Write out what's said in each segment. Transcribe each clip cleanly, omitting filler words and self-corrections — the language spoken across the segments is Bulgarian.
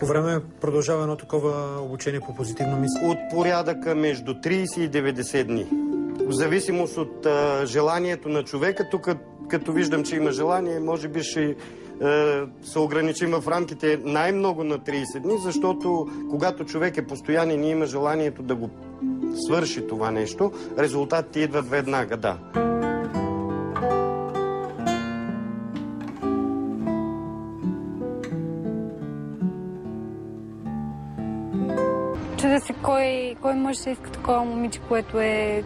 колко време продължава едно такова обучение по позитивно мислене? От порядъка между 30 и 90 дни. В зависимост от желанието на човека, тук като виждам, че има желание, може би ще се ограничим в рамките най-много на 30 дни, защото когато човек е постоянен и има желанието да го свърши това нещо, резултатите идват веднага, да. Чудя се кой мъж ще иска такова момиче, което е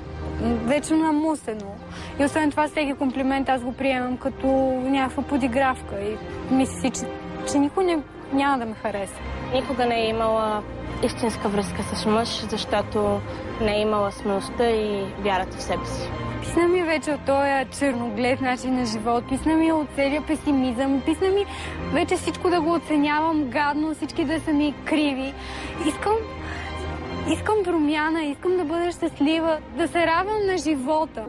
вечно намусено. И освен това, всеки комплимент аз го приемам като някаква подигравка. И мисля си, че никой няма да ме хареса. Никога не е имала истинска връзка с мъж, защото не е имала смелостта и вярата в себе си. Писна ми вече от този черноглед начин на живот, писна ми от целия песимизъм, писна ми вече всичко да го оценявам гадно, всички да са ми криви. Искам промяна, искам да бъда щастлива, да се радвам на живота.